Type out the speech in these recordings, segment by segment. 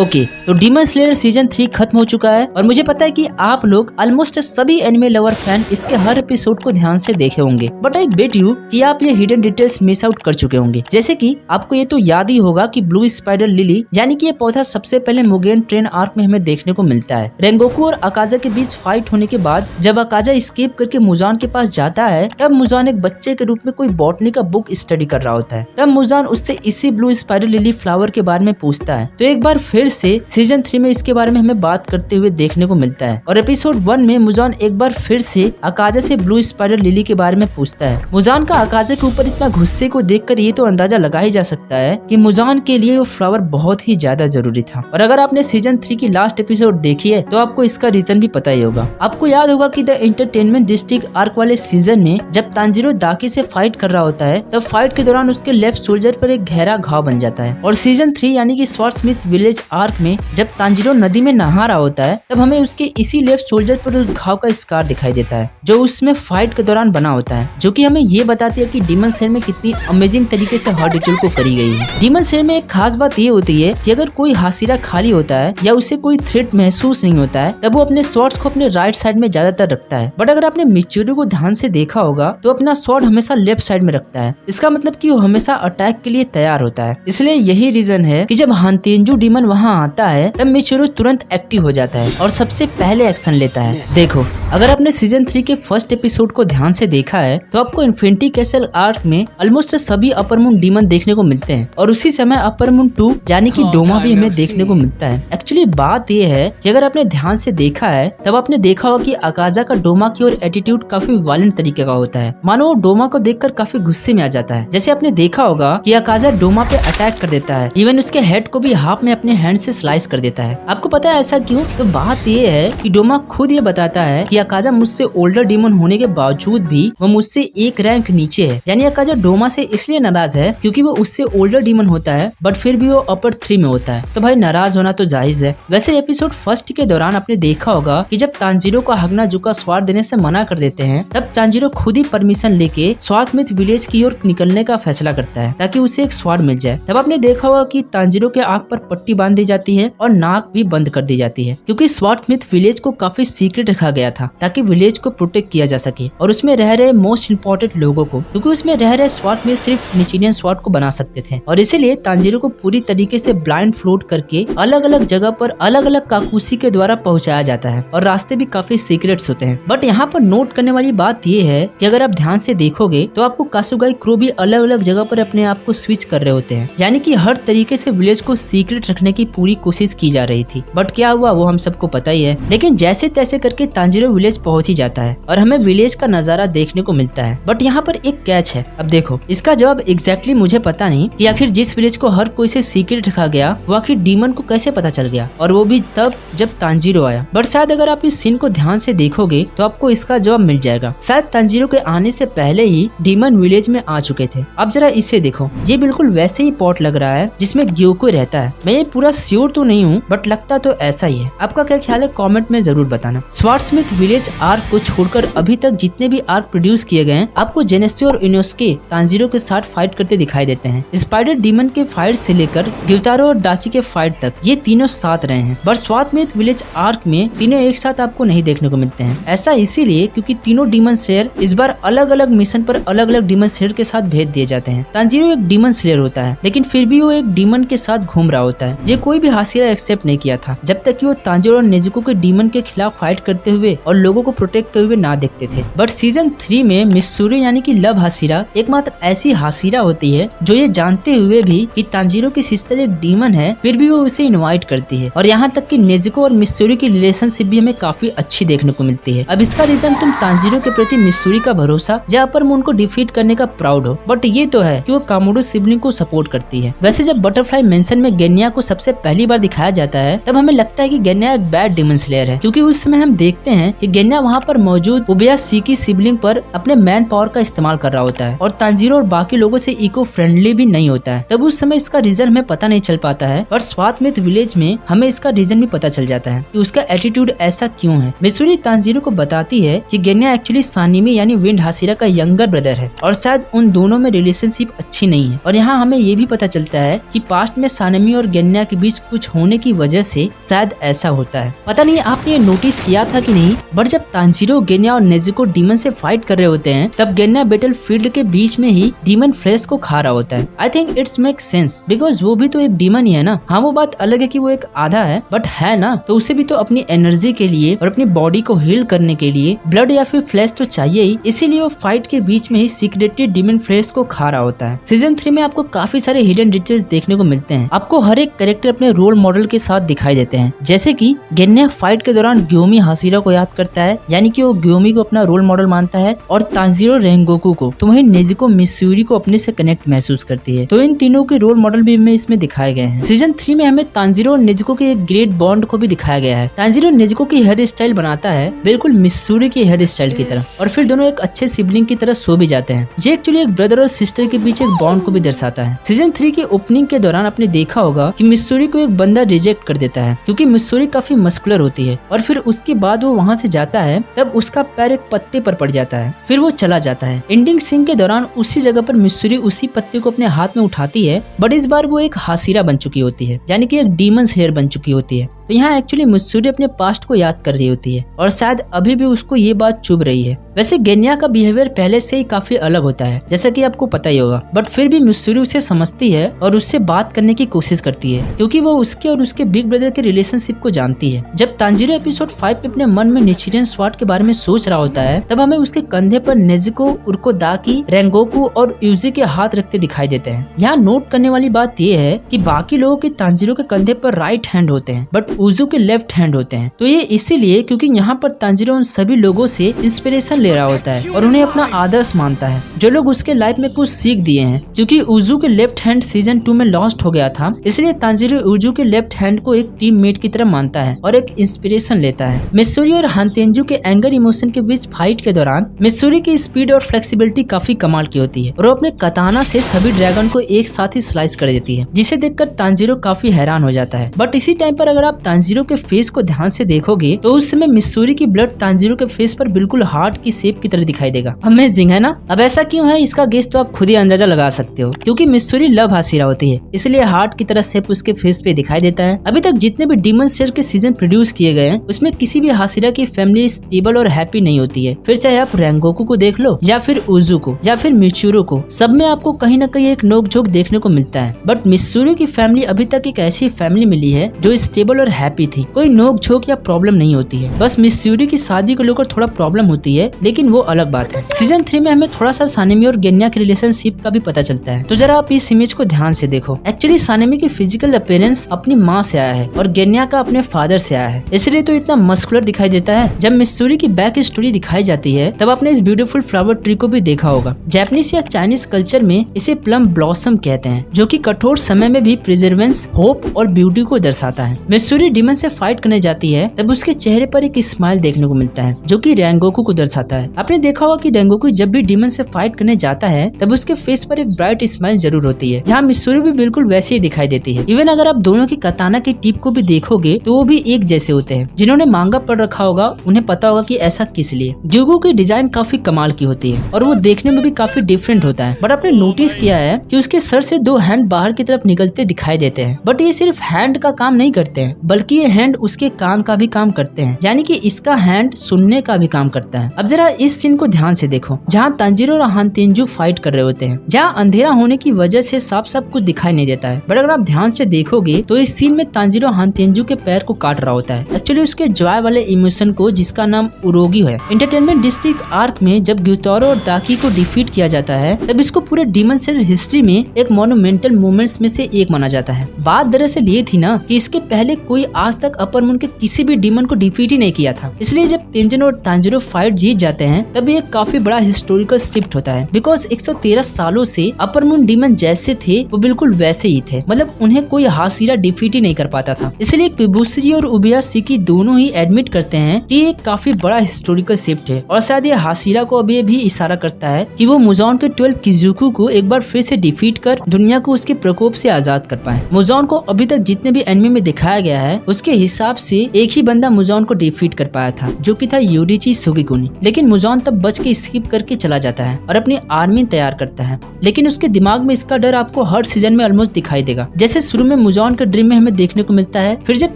Okay, तो demon slayer season 3 खत्म हो चुका है और मुझे पता है कि आप लोग ऑलमोस्ट सभी एनिमे लवर फैन इसके हर एपिसोड को ध्यान से देखे होंगे, बट आई बेट यू कि आप ये हिडन डिटेल्स मिस आउट कर चुके होंगे। जैसे कि आपको ये तो याद ही होगा कि ब्लू स्पाइडर लिली यानी कि ये पौधा सबसे पहले मुगेन ट्रेन आर्क में हमें देखने को मिलता है। रेंगोकू और अकाजा के बीच फाइट होने के बाद जब अकाजा एस्केप करके मुजान के पास जाता है, तब मुजान एक बच्चे के रूप में कोई बॉटनी का बुक स्टडी कर रहा होता है। तब मुजान उससे इसी ब्लू स्पाइडर लिली फ्लावर के बारे में पूछता है। तो एक बार फिर से सीजन 3 में इसके बारे में हमें बात करते हुए देखने को मिलता है और एपिसोड 1 में मुजान एक बार फिर से अकाजा से ब्लू स्पाइडर लिली के बारे में पूछता है। मुजान का अकाजा के ऊपर इतना गुस्से को देखकर ये तो अंदाजा लगा ही जा सकता है कि मुजान के लिए वो फ्लावर बहुत ही ज्यादा जरूरी था। और अगर आपने सीजन 3 की लास्ट एपिसोड देखी है तो आपको इसका रीजन भी पता ही होगा। आपको याद होगा कि द एंटरटेनमेंट डिस्ट्रिक्ट आर्क वाले सीजन में जब तांजीरो दाकी से फाइट कर रहा होता है, तब फाइट के दौरान उसके लेफ्ट शोल्डर पर एक गहरा घाव बन जाता है। और सीजन 3 यानी कि स्वॉर्डस्मिथ विलेज आर्क में जब तांजीरो नदी में नहा रहा होता है, तब हमें उसके इसी लेफ्ट शोल्डर पर उस घाव का स्कार दिखाई देता है जो उसमें फाइट के दौरान बना होता है, जो कि हमें ये बताती है कि डीमन स्लेयर में कितनी अमेजिंग तरीके से हर डिटेल को करी गई है। डीमन स्लेयर में एक खास बात ये होती है कि अगर कोई हासिरा खाली होता है या उसे कोई थ्रेट महसूस नहीं होता है, तब वो अपने स्वॉर्ड्स को अपने राइट साइड में ज्यादातर रखता है। बट अगर आपने मिचूरू को ध्यान से देखा होगा तो अपना स्वॉर्ड हमेशा लेफ्ट साइड में रखता है। इसका मतलब कि वो हमेशा अटैक के लिए तैयार होता है। इसलिए यही रीजन है कि जब हानतेंजू डीमन वहाँ आता है, तब मिचूरू तुरंत एक्टिव हो जाता है और सबसे पहले एक्शन लेता है। देखो, अगर आपने सीजन 3 के फर्स्ट एपिसोड को ध्यान से देखा है तो आपको इन्फिनिटी कैसल आर्क में ऑलमोस्ट सभी अपर मून डीमन देखने को मिलते हैं और उसी समय अपर मून 2 यानी कि डोमा भी हमें देखने को मिलता है। एक्चुअली बात ये है कि अगर आपने ध्यान से देखा है तब आपने देखा होगा कि अकाजा का डोमा की ओर एटीट्यूड काफी वायलेंट तरीके का होता है। मानो वो डोमा को देखकर काफी गुस्से में आ जाता है। जैसे आपने देखा होगा कि अकाजा डोमा पे अटैक कर देता है, इवन उसके हेड को भी हाफ में अपने हैंड से स्लाइस कर देता है। आपको पता है ऐसा क्यों? तो बात ये है कि डोमा खुद ये बताता है कि अकाजा मुझसे ओल्डर डीमन होने के बावजूद भी वो मुझसे एक रैंक नीचे है। यानी अकाजा डोमा से इसलिए नाराज है क्योंकि वो उससे ओल्डर डीमन होता है, बट फिर भी वो अपर 3 में होता है। तो भाई नाराज होना तो जायज है। वैसे एपिसोड फर्स्ट के दौरान आपने देखा होगा कि जब तांजीरो को हगना जुका स्वाद देने से मना कर देते हैं, तब तांजीरो खुद ही परमिशन लेके स्वॉर्डस्मिथ विलेज की ओर निकलने का फैसला करता है ताकि उसे एक स्वाड मिल जाए। तब आपने देखा होगा कि तांजीरो के आंख पर पट्टी बांध दी जाती है और नाक भी बंद कर दी जाती है, क्योंकि स्वॉर्डस्मिथ विलेज को काफी सीक्रेट रखा गया था ताकि विलेज को प्रोटेक्ट किया जा सके और उसमें रह रहे मोस्ट इम्पोर्टेंट लोगों को, क्योंकि उसमें रह रहे स्वॉर्डस्मिथ सिर्फ निचिनियन स्वॉर्ड को बना सकते थे। और इसीलिए तांजीरो को पूरी तरीके से ब्लाइंड फ्लोट करके अलग अलग जगह पर अलग अलग काकुसी के द्वारा पहुंचाया जाता है और रास्ते भी काफी सीक्रेट्स होते हैं। बट यहाँ पर नोट करने वाली बात ये है कि अगर आप ध्यान से देखोगे तो आपको कासुगाई क्रू भी अलग अलग जगह पर अपने आप को स्विच कर रहे होते हैं, यानी कि हर तरीके से विलेज को सीक्रेट रखने की पूरी कोशिश की जा रही थी। बट क्या हुआ वो हम सबको पता ही है। लेकिन जैसे तैसे करके तांजीरो विलेज पहुंच ही जाता है और हमें विलेज का नजारा देखने को मिलता है। बट यहाँ पर एक कैच है। अब देखो, इसका जवाब एग्जैक्टली मुझे पता नहीं कि आखिर जिस विलेज को हर कोई से सीक्रेट रखा गया वो आखिर डीमन को कैसे पता चल गया, और वो भी तब जब तांजीरो आया। बट शायद अगर आप इस सीन को ध्यान से देखोगे तो आपको इसका जवाब मिल जाएगा। शायद तांजीरो के आने से पहले ही डीमन विलेज में आ चुके थे। अब जरा इसे देखो, ये बिल्कुल वैसे ही पॉट लग रहा है जिसमें ग्योको रहता है। मैं ये पूरा श्योर तो नहीं हूँ, बट लगता तो ऐसा ही है। आपका क्या ख्याल है कमेंट में जरूर बताना। स्वॉर्डस्मिथ विलेज आर्क को छोड़कर अभी तक जितने भी आर्क प्रोड्यूस किए गए हैं, आपको जेनेसियो और इनोस्के तांजीरो के साथ फाइट करते दिखाई देते हैं। स्पाइडर डीमन के फाइट से लेकर ग्युतारो और दाकी के फाइट तक ये तीनों साथ रहे हैं। बट स्वॉर्डस्मिथ विलेज आर्क में तीनों एक साथ आपको नहीं देखने को मिलते हैं। ऐसा इसीलिए क्योंकि तीनों डीमन स्लेयर इस बार अलग अलग मिशन पर अलग अलग डीमन स्लेयर के साथ भेज दिए जाते हैं। तांजीरो एक डीमन स्लेयर होता है, लेकिन फिर भी वो एक डीमन के साथ घूम रहा होता है। ये कोई भी हासिरा एक्सेप्ट नहीं किया था जब तक कि वो तांजीरो और नेजुको के डीमन के खिलाफ फाइट करते हुए और लोगों को प्रोटेक्ट करते हुए ना देखते थे। बट सीजन 3 में मित्सुरी यानी कि लव हासिरा एकमात्र ऐसी हासिरा होती है जो ये जानते हुए भी कि तांजीरो की सिस्टर एक डीमन है, फिर भी वो उसे इनवाइट करती है। और यहाँ तक कि नेजुको और मित्सुरी की रिलेशनशिप भी हमें काफी अच्छी देखने को मिलती है। अब इसका रीजन तुम तांजीरो के प्रति मित्सुरी का भरोसा या अपर मून को डिफीट करने का प्राउड हो, बट ये तो है कि वो कामोडो सिबलिंग को सपोर्ट करती है। वैसे जब बटरफ्लाई मेंशन में गेन्या को सबसे पहली बार दिखाया जाता है, तब हमें लगता है कि गेन्या एक बैड डीमन स्लेयर है, क्योंकि उस समय हम देखते हैं कि गेन्या वहाँ पर मौजूद उबेया सी की सिबलिंग पर अपने मैन पावर का इस्तेमाल कर रहा होता है और तांजीरो और बाकी लोगों से इको फ्रेंडली भी नहीं होता है। तब उस समय इसका रीजन हमें पता नहीं चल पाता है, और स्वॉर्डस्मिथ विलेज में हमें इसका रीजन भी पता चल जाता है कि उसका एटीट्यूड ऐसा क्यों है। मित्सुरी तांजीरो को बताती है कि गेन्या एक्चुअली सानिमी यानी विंड हासिरा का यंगर ब्रदर है और शायद उन दोनों में रिलेशनशिप अच्छी नहीं है। और यहाँ हमें ये भी पता चलता है कि पास्ट में सानिमी और गेन्या के बीच बीच कुछ होने की वजह से शायद ऐसा होता है। पता नहीं आपने ये नोटिस किया था कि नहीं, बट जब तांजीरो, गेन्या और नेजुको डीमन से फाइट कर रहे होते हैं तब गेन्या बैटल फील्ड के बीच में ही डीमन फ्लेश को खा रहा होता है। I think it's make sense because वो भी तो एक डीमन ही है ना। हाँ, वो बात अलग है कि वो एक आधा है, बट है ना, तो उसे भी तो अपनी एनर्जी के लिए और अपनी बॉडी को हील करने के लिए ब्लड या फिर फ्लैश तो चाहिए ही, इसीलिए वो फाइट के बीच में ही सीक्रेटली डीमन फ्लेश को खा रहा होता है। सीजन 3 में आपको काफी सारे हिडन डिटेल्स देखने को मिलते हैं। आपको हर एक कैरेक्टर अपने रोल मॉडल के साथ दिखाई देते हैं, जैसे कि गेन्या फाइट के दौरान ग्योमी हाशिरा को याद करता है, यानी कि वो ग्योमी को अपना रोल मॉडल मानता है, और तांजीरो रेंगोकू को, तो वहीं नेजुको मित्सुरी को अपने से कनेक्ट महसूस करती है। तो इन तीनों के रोल मॉडल भी हमें इसमें दिखाए गए हैं। सीजन 3 में हमें तांजीरो और नेजुको के एक ग्रेट बॉन्ड को भी दिखाया गया है। तांजीरो नेजुको की हेयर स्टाइल बनाता है बिल्कुल मित्सुरी की हेयर स्टाइल की तरह, और फिर दोनों एक अच्छे सिबलिंग की तरह सो भी जाते हैं। ये एक्चुअली एक ब्रदर और सिस्टर के बीच एक बॉन्ड को भी दर्शाता है। सीजन 3 की ओपनिंग के दौरान आपने देखा होगा कि मित्सुरी को एक बंदा रिजेक्ट कर देता है क्योंकि मित्सुरी काफी मस्कुलर होती है, और फिर उसके बाद वो वहाँ से जाता है तब उसका पैर एक पत्ते पर पड़ जाता है, फिर वो चला जाता है। एंडिंग सीन के दौरान उसी जगह पर मित्सुरी उसी पत्ते को अपने हाथ में उठाती है, बट इस बार वो एक हाशिरा बन चुकी होती है, यानी कि एक डीमन स्लेयर बन चुकी होती है। तो यहाँ एक्चुअली मित्सुरी अपने पास्ट को याद कर रही होती है और शायद अभी भी उसको ये बात चुभ रही है। वैसे गेन्या का बिहेवियर पहले से ही काफी अलग होता है, जैसा कि आपको पता ही होगा, बट फिर भी मित्सुरी उसे समझती है और उससे बात करने की कोशिश करती है क्योंकि वो उसके और उसके बिग ब्रदर के रिलेशनशिप को जानती है। जब तांजीरो एपिसोड 5 पे अपने मन में निचिरियन स्वाट के बारे में सोच रहा होता है तब हमें उसके कंधे पर नेजुको, उरकोदाकी, रेंगोकू और यूजी के हाथ रखते दिखाई देते हैं। यहाँ नोट करने वाली बात ये है कि बाकी लोगों के तांजीरो के कंधे पर राइट हैंड होते हैं बट उजू के लेफ्ट हैंड होते हैं। तो ये इसीलिए क्योंकि यहाँ पर तांजीरो उन सभी लोगों से इंस्पिरेशन ले रहा होता है और उन्हें अपना आदर्श मानता है, जो लोग उसके लाइफ में कुछ सीख दिए हैं। क्योंकि उजू के लेफ्ट हैंड सीजन 2 में लॉस्ट हो गया था, इसलिए तांजीरो उजू के लेफ्ट हैंड को एक टीममेट की तरह मानता है और एक इंस्पिरेशन लेता है। मित्सुरी और हानतेंजू के एंगर इमोशन के बीच फाइट के दौरान मित्सुरी की स्पीड और फ्लेक्सिबिलिटी काफी कमाल की होती है और वो अपने कताना से सभी ड्रैगन को एक साथ ही स्लाइस कर देती है, जिसे देखकर तांजीरो काफी हैरान हो जाता है। बट इसी टाइम पर अगर आप तांजीरो के फेस को ध्यान से देखोगे तो उस समय मित्सुरी की ब्लड तांजीरो के फेस पर बिल्कुल हार्ट की शेप की तरह दिखाई देगा। अमेजिंग है ना। अब ऐसा क्यों है इसका गेस तो आप खुद ही अंदाजा लगा सकते हो, क्योंकि मित्सुरी लव हाशिरा होती है, इसलिए हार्ट की तरह शेप उसके फेस पे दिखाई देता है। अभी तक जितने भी डीमन स्लेयर के सीजन प्रोड्यूस किए गए हैं उसमें किसी भी हाशिरा की फैमिली स्टेबल और हैप्पी नहीं होती है। फिर चाहे आप रेंगोकू को देख लो या फिर उजू को या फिर मित्सुरी को, सब में आपको कहीं न कहीं एक नोक-झोंक देखने को मिलता है। बट मित्सुरी की फैमिली अभी तक एक ऐसी फैमिली मिली है जो स्टेबल और हैप्पी थी, कोई नोक-झोंक या प्रॉब्लम नहीं होती है। बस मित्सुरी की शादी को लेकर थोड़ा प्रॉब्लम होती है, लेकिन वो अलग बात है। सीजन 3 में हमें थोड़ा सा सानेमी और गेन्या के रिलेशनशिप का भी पता चलता है, तो जरा आप इस इमेज को ध्यान से देखो। एक्चुअली सानेमी की फिजिकल अपीयरेंस अपनी माँ से आया है और गेन्या का अपने फादर से आया है, इसलिए तो इतना मस्कुलर दिखाई देता है। जब मित्सुरी की बैक स्टोरी दिखाई जाती है तब आपने इस ब्यूटीफुल फ्लावर ट्री को भी देखा होगा। जापानीज या चाइनीज कल्चर में इसे प्लम ब्लॉसम कहते हैं, जो कि कठोर समय में भी प्रिजर्वेंस, होप और ब्यूटी को दर्शाता है। मित्सुरी डीमन से फाइट करने जाती है तब उसके चेहरे पर एक स्माइल देखने को मिलता है जो कि रेंगोकू को दर्शाता है। आपने देखा होगा कि रेंगोकू जब भी डीमन से फाइट करने जाता है तब उसके फेस पर एक ब्राइट स्माइल जरूर होती है। जहाँ मित्सुरी भी बिल्कुल वैसे ही दिखाई देती है। इवन अगर आप दोनों की कताना की टिप को भी देखोगे तो वो भी एक जैसे होते हैं। जिन्होंने मांगा पढ़ रखा होगा उन्हें पता होगा कि ऐसा किस लिए। ग्यूगो की डिजाइन काफी कमाल की होती है और वो देखने में भी काफी डिफरेंट होता है। बट आपने नोटिस किया है कि उसके सर से 2 हैंड बाहर की तरफ निकलते दिखाई देते हैं। बट ये सिर्फ हैंड का काम नहीं करते हैं, बल्कि ये हैंड उसके कान का भी काम करते हैं, यानी कि इसका हैंड सुनने का भी काम करता है। अब जरा इस सीन को ध्यान से देखो, जहाँ तांजीरो और हानतेंजू फाइट कर रहे होते हैं, जहाँ अंधेरा होने की वजह से साफ साफ कुछ दिखाई नहीं देता है। बट अगर आप ध्यान से देखोगे तो इस सीन में तांजीरो हानतेंजू के पैर को काट रहा होता है, एक्चुअली उसके जॉय वाले इमोशन को, जिसका नाम उरोगी है। एंटरटेनमेंट डिस्ट्रिक्ट आर्क में जब ग्यूतारो और दाकी को डिफीट किया जाता है तब इसको पूरे डीमन स्लेयर हिस्ट्री में एक मोन्यूमेंटल मोमेंट्स में से एक माना जाता है। बात दरअसल ये थी ना कि इसके पहले कोई आज तक अपर मून के किसी भी डीमन को डिफीट ही नहीं किया था, इसलिए जब तेंजन और तांजीरो फाइट जीत जाते हैं तब ये काफी बड़ा हिस्टोरिकल शिफ्ट होता है। बिकॉज 113 सालों से अपर मून डीमन जैसे थे वो बिल्कुल वैसे ही थे, मतलब उन्हें कोई हाशिरा डिफीट ही नहीं कर पाता था। इसलिए किबुत्सुजी और उबियाशिकी दोनों ही एडमिट करते हैं कि ये काफी बड़ा हिस्टोरिकल शिफ्ट है और शायद ये हाशिरा को अब ये भी इशारा करता है कि वो मुजॉन के 12 किजुकू को एक बार फिर से डिफीट कर दुनिया को उसके प्रकोप से आजाद कर पाए। मुजॉन को अभी तक जितने भी एनिमे में दिखाया गया है उसके हिसाब से एक ही बंदा मुजॉन को डिफीट कर पाया था, जो कि था यूरिची सुगिकुनी। लेकिन लेकिन मुजॉन तब बच के स्किप करके चला जाता है और अपनी आर्मी तैयार करता है। लेकिन उसके दिमाग में इसका डर आपको हर सीजन में ऑलमोस्ट दिखाई देगा। जैसे शुरू में मुजॉन के ड्रीम में हमें देखने को मिलता है, फिर जब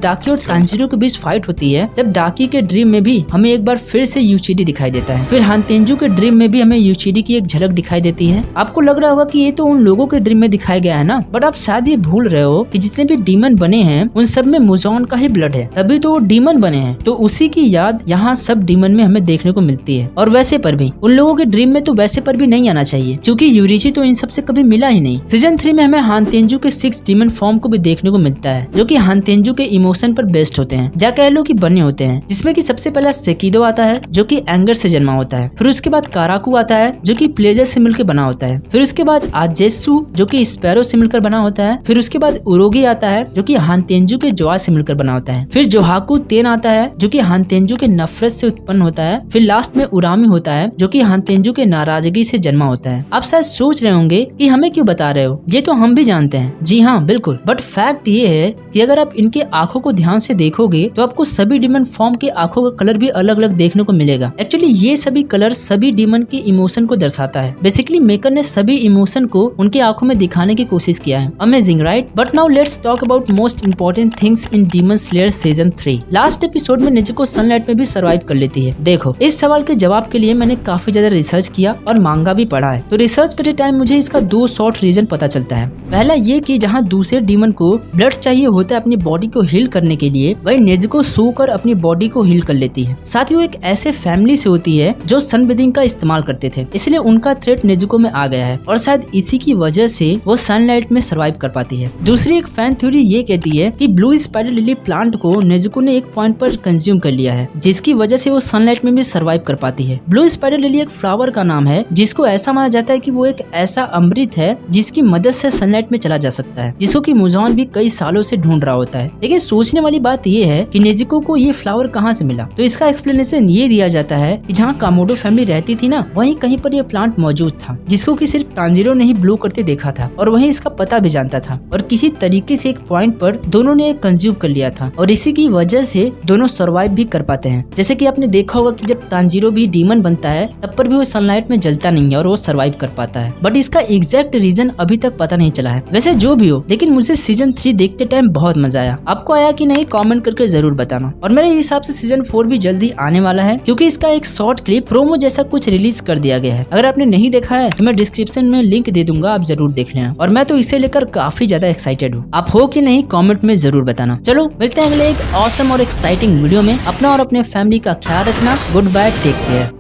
डाकी और तांजीरो के बीच फाइट होती है, जब डाकी के ड्रीम में भी हमें एक बार फिर से यूचिडी दिखाई देता है, फिर हानतेंजू के ड्रीम में भी हमें यूचिडी की एक झलक दिखाई देती है। आपको लग रहा होगा कि ये तो उन लोगों के ड्रीम में दिखाया गया है ना, बट आप शायद ये भूल रहे हो कि जितने भी डीमन बने हैं उन सब में मुजॉन का ही ब्लड है, तभी तो वो डीमन बने हैं। तो उसी की याद यहाँ सब डीमन में हमें देखने को मिलती है। और वैसे पर भी उन लोगों के ड्रीम में तो वैसे पर भी नहीं आना चाहिए, क्योंकि यूरिची तो इन सब से कभी मिला ही नहीं। सीजन 3 में हमें हानतेंजू के 6 डीमन फॉर्म को भी देखने को मिलता है, जो कि हानतेंजू के इमोशन पर बेस्ड होते हैं, जा कह लो कि बने होते हैं, जिसमें कि सबसे पहला सेकिदो आता है जो कि एंगर से जन्मा होता है, फिर उसके बाद काराकू आता है जो कि प्लेजर से मिलकर बना होता है, फिर उसके बाद आजेसु जो कि स्पैरो से मिलकर बना होता है, फिर उसके बाद उरोगी आता है जो कि हानतेंजू के जोआ से मिलकर बना होता है, फिर जोहाकू तेन आता है जो कि हानतेंजू के नफरत से उत्पन्न होता है, फिर लास्ट में उरामी होता है जो कि हानतेंजू के नाराजगी से जन्मा होता है। आप शायद सोच रहे होंगे कि हमें क्यों बता रहे हो, ये तो हम भी जानते हैं। जी हाँ बिल्कुल, बट फैक्ट ये है कि अगर आप इनके आंखों को ध्यान से देखोगे तो आपको सभी डीमन फॉर्म के आंखों का कलर भी अलग अलग देखने को मिलेगा। एक्चुअली ये सभी कलर सभी डीमन के इमोशन को दर्शाता है। बेसिकली मेकर ने सभी इमोशन को उनके आंखों में दिखाने की कोशिश किया है। Amazing right? But now let's talk about most important things in demon slayer season 3। Last episode में नेजुको सनलाइट में भी सर्वाइव कर लेती है। देखो, इस सवाल के जवाब के लिए मैंने काफी ज्यादा रिसर्च किया और मांगा भी पढ़ा है। तो रिसर्च करते टाइम मुझे इसका 2 शॉर्ट रीजन पता चलता है। पहला ये कि जहाँ दूसरे डीमन को ब्लड चाहिए होता है अपनी बॉडी को हील करने के लिए, वही नेजुको सोकर अपनी बॉडी को हील कर लेती है। साथ ही वो एक ऐसे फैमिली से होती है जो सनबेथिंग का इस्तेमाल करते थे, इसलिए उनका थ्रेट नेजुको में आ गया है और शायद इसी की वजह से वो सनलाइट में सर्वाइव कर पाती है। दूसरी एक फैन थ्योरी ये कहती है कि ब्लू स्पाइडर लिली प्लांट को नेजुको ने एक पॉइंट पर कंज्यूम कर लिया है, जिसकी वजह से वो सनलाइट में भी सर्वाइव कर पाती है। ब्लू स्पाइडर लिली एक फ्लावर का नाम है जिसको ऐसा माना जाता है कि वो एक ऐसा अमृत है जिसकी मदद से सनलाइट में चला जा सकता है, जिसको कि मुजॉन भी कई सालों से ढूंढ रहा होता है। लेकिन सोचने वाली बात ये है कि नेजुको को ये फ्लावर कहाँ से मिला। तो इसका एक्सप्लेनेशन ये दिया जाता है कि जहाँ कामोडो फैमिली रहती थी ना, वहीं कहीं पर यह प्लांट मौजूद था, जिसको कि सिर्फ तांजीरो ने ही ब्लो करते देखा था और वहीं इसका पता भी जानता था, और किसी तरीके से एक पॉइंट पर दोनों ने कंज्यूम कर लिया था और इसी की वजह से दोनों सर्वाइव भी कर पाते हैं। जैसे कि आपने देखा होगा कि जब तांजीरो भी डीमन बनता है तब पर भी वो सनलाइट में जलता नहीं है और वो सर्वाइव कर पाता है। बट इसका एग्जैक्ट रीजन अभी तक पता नहीं चला है। वैसे जो भी हो, लेकिन मुझे सीजन 3 देखते टाइम बहुत मजा आया। आपको आया कि नहीं कमेंट करके जरूर बताना। और मेरे हिसाब से सीजन 4 भी जल्दी आने वाला है, क्योंकि इसका एक शॉर्ट क्लिप प्रोमो जैसा कुछ रिलीज कर दिया गया है। अगर आपने नहीं देखा है तो मैं डिस्क्रिप्शन में लिंक दे दूंगा, आप जरूर देख लेना। और मैं तो इसे लेकर काफी ज्यादा एक्साइटेड हूँ। आप हो कि नहीं कमेंट में जरूर बताना। चलो मिलते हैं अगले एक ऑसम और एक्साइटिंग वीडियो में। अपना और अपने फैमिली का ख्याल रखना। Goodbye, take care.